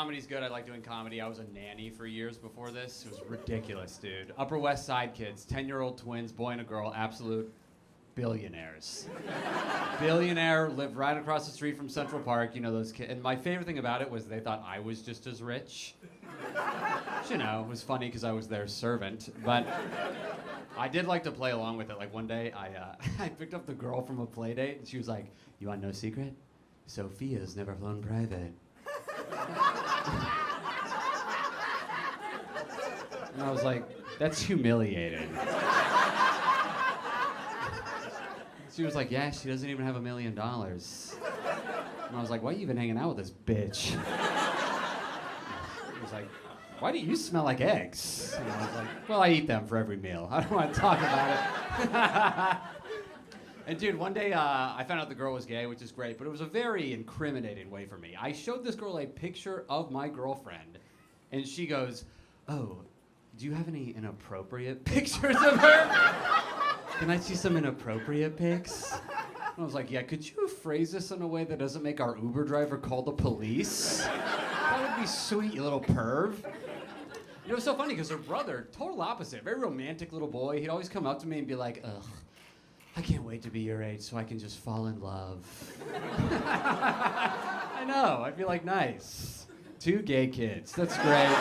comedy's good. I like doing comedy. I was a nanny for years before this. It was ridiculous, dude. Upper West Side kids, 10-year-old twins, boy and a girl, absolute billionaires. Billionaire, lived right across the street from Central Park, you know, those kids. And my favorite thing about it was they thought I was just as rich. Which, you know, was funny because I was their servant. But I did like to play along with it. Like one day, I picked up the girl from a play date, and she was like, "You want no secret? Sophia's never flown private." And I was like, that's humiliating. She was like, yeah, she doesn't even have $1 million. And I was like, why are you even hanging out with this bitch? He was like, why do you smell like eggs? And I was like, well, I eat them for every meal. I don't want to talk about it. And dude, one day I found out the girl was gay, which is great, but it was a very incriminating way for me. I showed this girl a picture of my girlfriend, and she goes, oh, do you have any inappropriate pictures of her? Can I see some inappropriate pics? And I was like, yeah, could you phrase this in a way that doesn't make our Uber driver call the police? That would be sweet, you little perv. And it was so funny because her brother, total opposite, very romantic little boy, he'd always come up to me and be like, ugh, I can't wait to be your age so I can just fall in love. I know, I'd be like, nice. 2 gay kids, that's great.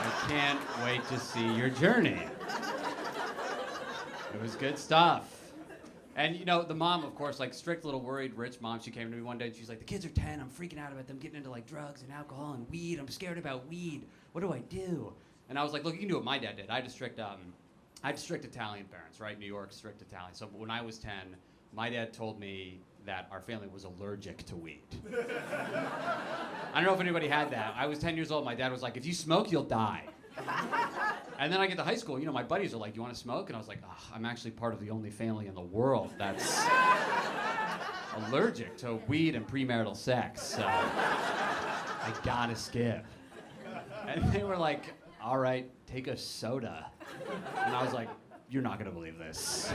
I can't wait to see your journey. It was good stuff. And you know, the mom, of course, like strict little worried rich mom, she came to me one day and she's like, the kids are 10, I'm freaking out about them getting into like drugs and alcohol and weed, I'm scared about weed, what do I do? And I was like, look, you can do what my dad did. I had strict Italian parents, right? New York, strict Italian. So when I was 10, my dad told me that our family was allergic to weed. I don't know if anybody had that. I was 10 years old, my dad was like, if you smoke, you'll die. And then I get to high school, you know, my buddies are like, you want to smoke? And I was like, oh, I'm actually part of the only family in the world that's allergic to weed and premarital sex, so I gotta skip. And they were like, all right, take a soda. And I was like, you're not gonna believe this.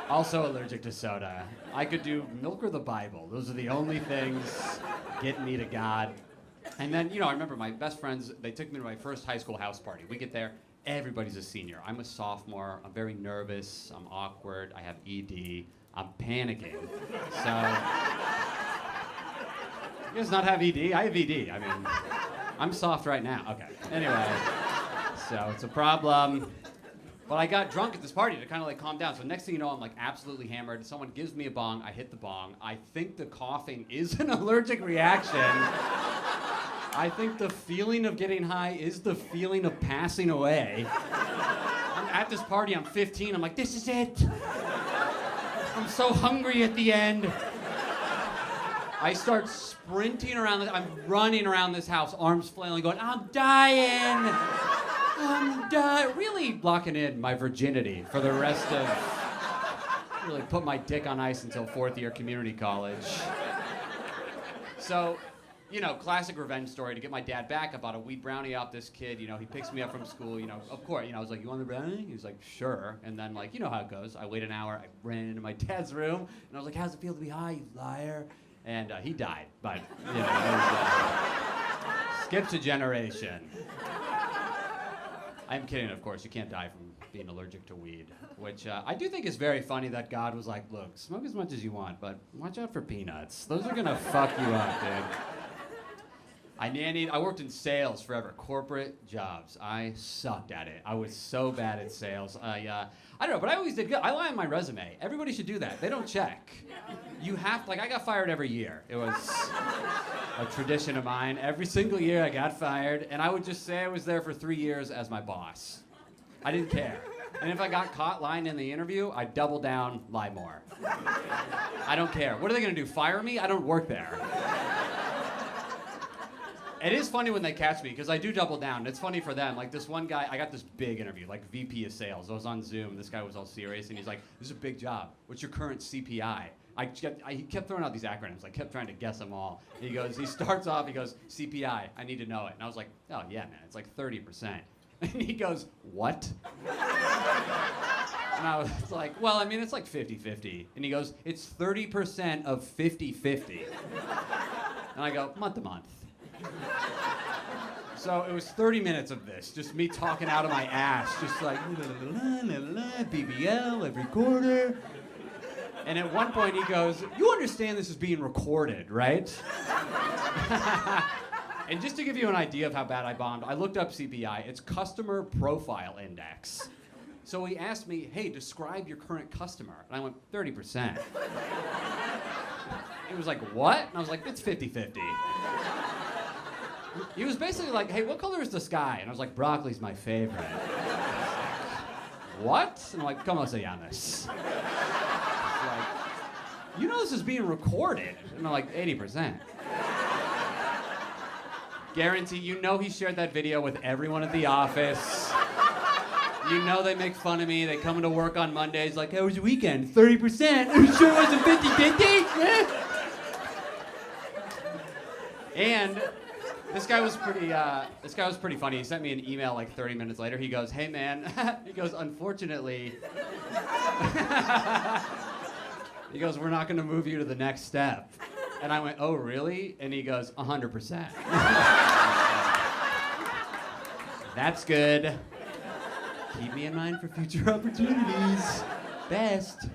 Also allergic to soda. I could do milk or the Bible. Those are the only things getting me to God. And then, you know, I remember my best friends, they took me to my first high school house party. We get there, everybody's a senior. I'm a sophomore, I'm very nervous, I'm awkward, I have ED, I'm panicking. So, you guys not have ED? I have ED, I mean, I'm soft right now. Okay, anyway, so it's a problem. But I got drunk at this party to kind of like calm down. So next thing you know, I'm like absolutely hammered. Someone gives me a bong, I hit the bong. I think the coughing is an allergic reaction. I think the feeling of getting high is the feeling of passing away. I'm at this party, I'm 15, I'm like, this is it. I'm so hungry at the end. I start sprinting around, I'm running around this house, arms flailing, going, I'm dying. I'm dying. Really locking in my virginity for the rest of, really put my dick on ice until 4th year community college. So, you know, classic revenge story. To get my dad back, I bought a weed brownie off this kid. You know, he picks me up from school. You know, of course, you know, I was like, you want the brownie? He was like, sure. And then, like, you know how it goes. I wait an hour. I ran into my dad's room, and I was like, how's it feel to be high, you liar? And he died. But, you know, it was, skipped a generation. I'm kidding, of course. You can't die from being allergic to weed, which I do think is very funny that God was like, look, smoke as much as you want, but watch out for peanuts. Those are going to fuck you up, dude. I worked in sales forever, corporate jobs. I sucked at it. I was so bad at sales. I don't know, but I always did good. I lie on my resume. Everybody should do that. They don't check. You have to, like, I got fired every year. It was a tradition of mine. Every single year I got fired, and I would just say I was there for 3 years as my boss. I didn't care. And if I got caught lying in the interview, I'd double down, lie more. I don't care. What are they gonna do, fire me? I don't work there. It is funny when they catch me, because I do double down. It's funny for them. Like this one guy, I got this big interview, like VP of sales. I was on Zoom, this guy was all serious, and he's like, this is a big job. What's your current CPI? He kept throwing out these acronyms. I kept trying to guess them all. He starts off, he goes, CPI, I need to know it. And I was like, oh yeah, man, it's like 30%. And he goes, what? And I was like, well, I mean, it's like 50-50. And he goes, it's 30% of 50-50. And I go, month to month. So it was 30 minutes of this, just me talking out of my ass, just like, BBL every quarter. And at one point he goes, you understand this is being recorded, right? And just to give you an idea of how bad I bombed, I looked up CPI. It's Customer Profile Index. So he asked me, hey, describe your current customer. And I went, 30%. He was like, what? And I was like, it's 50-50. He was basically like, hey, what color is the sky? And I was like, broccoli's my favorite. What? And I'm like, como se llamas? Like, you know this is being recorded. And I'm like, 80%. Guarantee, you know he shared that video with everyone at the office. You know they make fun of me. They come into work on Mondays like, how was your weekend? 30%? Are you sure it wasn't 50-50? And this guy was pretty funny. He sent me an email like 30 minutes later. He goes, hey man, he goes, unfortunately, he goes, we're not gonna move you to the next step. And I went, oh really? And he goes, 100%. That's good. Keep me in mind for future opportunities. Best.